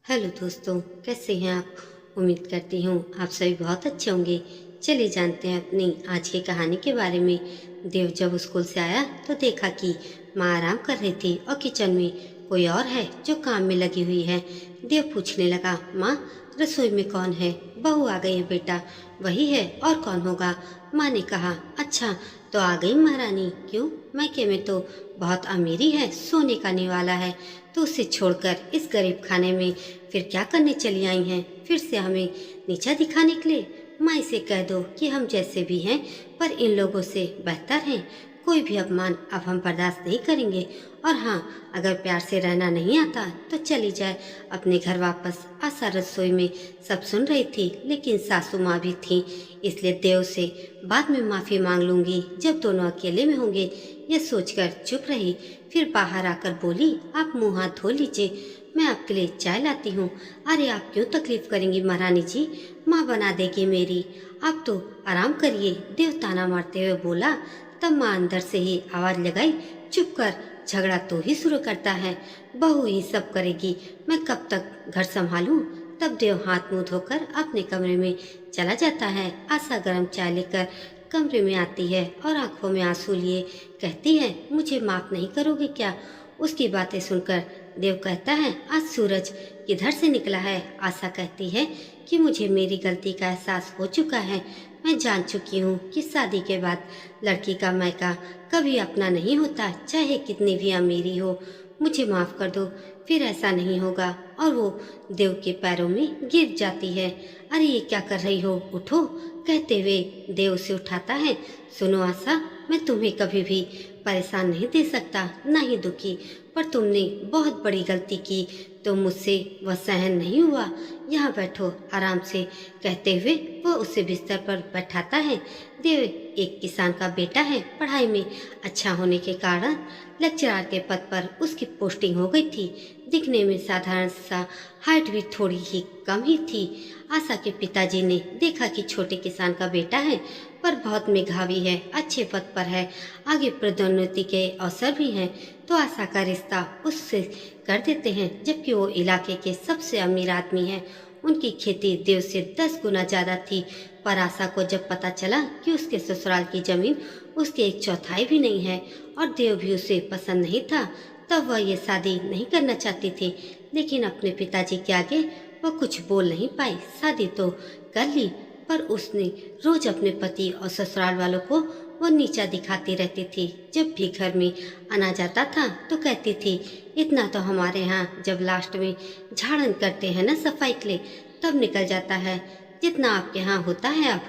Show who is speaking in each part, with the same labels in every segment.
Speaker 1: Hello दोस्तों, कैसे हैं आप। उम्मीद करती हूँ आप सभी बहुत अच्छे होंगे। चलिए जानते हैं अपनी आज की कहानी के बारे में। देव जब स्कूल से आया तो देखा कि माँ आराम कर रही थी और किचन में कोई और है जो काम में लगी हुई है। देव पूछने लगा, माँ रसोई में कौन है। बहू आ गई है बेटा। वही है और कौन होगा। माँ ने कहा, अच्छा तो आ गई महारानी। क्यों, मैके में तो बहुत अमीरी है, सोने का निवाला है, तो उसे छोड़कर इस गरीब खाने में फिर क्या करने चली आई हैं। फिर से हमें नीचा दिखाने के लिए। माँ से कह दो कि हम जैसे भी हैं पर इन लोगों से बेहतर हैं। कोई भी अपमान अब हम बर्दाश्त नहीं करेंगे। और हाँ, अगर प्यार से रहना नहीं आता तो चली जाए अपने घर वापस। आशा रसोई में सब सुन रही थी, लेकिन सासू माँ भी थी, इसलिए देव से बाद में माफ़ी मांग लूंगी जब दोनों अकेले में होंगे, ये सोचकर चुप रही। फिर बाहर आकर बोली, आप मुंह हाथ धो लीजिए, मैं आपके लिए चाय लाती हूँ। अरे आप क्यों तकलीफ करेंगी महारानी जी, माँ बना देगी मेरी, आप तो आराम करिए। देव ताना मारते हुए बोला। तब माँ अंदर से ही आवाज लगाई, चुप कर, झगड़ा तो ही शुरू करता है, बहू ही सब करेगी, मैं कब तक घर संभालूं। तब देव हाथ मुंह धोकर अपने कमरे में चला जाता है। आशा गर्म चाय लेकर कमरे में आती है और आंखों में आंसू लिए कहती है, मुझे माफ नहीं करोगे क्या। उसकी बातें सुनकर देव कहता है, आज सूरज किधर से निकला है। आशा कहती है कि मुझे मेरी गलती का एहसास हो चुका है, मैं जान चुकी हूँ कि शादी के बाद लड़की का मायका कभी अपना नहीं होता, चाहे कितनी भी अमीरी हो। मुझे माफ कर दो, फिर ऐसा नहीं होगा। और वो देव के पैरों में गिर जाती है। अरे ये क्या कर रही हो, उठो, कहते हुए देव उसे उठाता है। सुनो आशा, मैं तुम्हें कभी भी परेशान नहीं दे सकता, ना ही दुखी, पर तुमने बहुत बड़ी गलती की तो मुझसे वह सहन नहीं हुआ। यहाँ बैठो आराम से, कहते हुए वह उसे बिस्तर पर बैठाता है। देव एक किसान का बेटा है, पढ़ाई में अच्छा होने के कारण लेक्चरर के पद पर उसकी पोस्टिंग हो गई थी। दिखने में साधारण सा, हाइट भी थोड़ी ही कम ही थी। आशा के पिताजी ने देखा कि छोटे किसान का बेटा है पर बहुत मेधावी है, अच्छे पद पर है, आगे पदोन्नति के अवसर भी हैं, तो आशा का रिश्ता उससे कर देते हैं, जबकि वो इलाके के सबसे अमीर आदमी हैं। उनकी खेती देव से 10 गुना ज्यादा थी। पर आशा को जब पता चला कि उसके ससुराल की जमीन उसके एक चौथाई भी नहीं है और देव भी उसे पसंद नहीं था, तब वह ये शादी नहीं करना चाहती थी। लेकिन अपने पिताजी के आगे वह कुछ बोल नहीं पाई। शादी तो कर ली, पर उसने रोज अपने पति और ससुराल वालों को वो नीचा दिखाती रहती थी। जब भी घर में आना जाता था तो कहती थी, इतना तो हमारे यहाँ जब लास्ट में झाड़न करते हैं ना सफाई के लिए, तब निकल जाता है जितना आपके यहाँ होता है। अब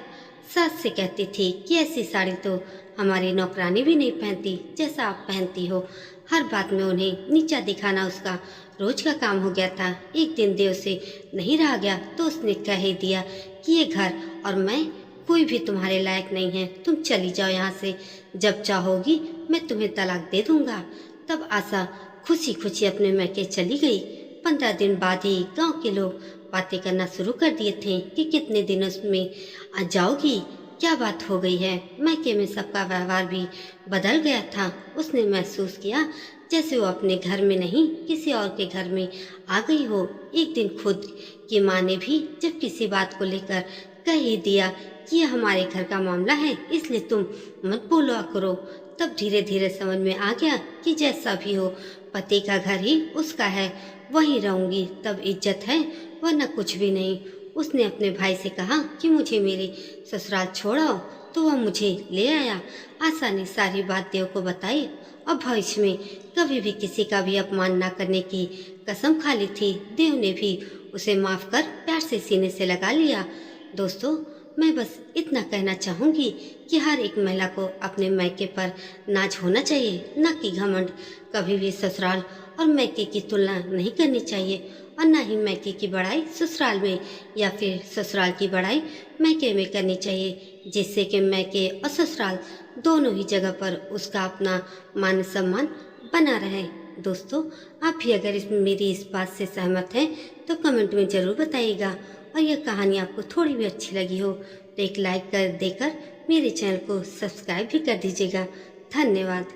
Speaker 1: सास से कहती थी कि ऐसी साड़ी तो हमारी नौकरानी भी नहीं पहनती जैसा आप पहनती हो। हर बात में उन्हें नीचा दिखाना उसका रोज का काम हो गया था। एक दिन देव से नहीं रहा गया तो उसने कह ही दिया कि ये घर और मैं कोई भी तुम्हारे लायक नहीं है, तुम चली जाओ यहाँ से, जब चाहोगी मैं तुम्हें तलाक दे दूंगा। तब आशा खुशी खुशी अपने मैके चली गई। 15 दिन बाद ही गांव के लोग बातें करना शुरू कर दिए थे कि कितने दिनों में आ जाओगी, क्या बात हो गई है। मैके में सबका व्यवहार भी बदल गया था। उसने महसूस किया जैसे वो अपने घर में नहीं किसी और के घर में आ गई हो। एक दिन खुद की माँ ने भी जब किसी बात को लेकर कह ही दिया कि यह हमारे घर का मामला है, इसलिए तुम मत बोला करो। तब धीरे धीरे समझ में आ गया कि जैसा भी हो पति का घर ही उसका है, वहीं रहूंगी तब इज्जत है, वरना कुछ भी नहीं। उसने अपने भाई से कहा कि मुझे मेरे ससुराल छोड़ाओ, तो वह मुझे ले आया। आशा ने सारी बात देव को बताई और भविष्य में कभी भी किसी का भी अपमान न करने की कसम खा ली थी। देव ने भी उसे माफ कर प्यार से सीने से लगा लिया। दोस्तों, मैं बस इतना कहना चाहूँगी कि हर एक महिला को अपने मायके पर नाज होना चाहिए, न कि घमंड। कभी भी ससुराल और मायके की तुलना नहीं करनी चाहिए, और न ही मायके की बड़ाई ससुराल में या फिर ससुराल की बड़ाई मायके में करनी चाहिए, जिससे कि मायके और ससुराल दोनों ही जगह पर उसका अपना मान सम्मान बना रहे। दोस्तों, आप भी अगर मेरी इस बात से सहमत हैं तो कमेंट में ज़रूर बताइएगा। और यह कहानी आपको थोड़ी भी अच्छी लगी हो तो एक लाइक कर देकर मेरे चैनल को सब्सक्राइब भी कर दीजिएगा। धन्यवाद।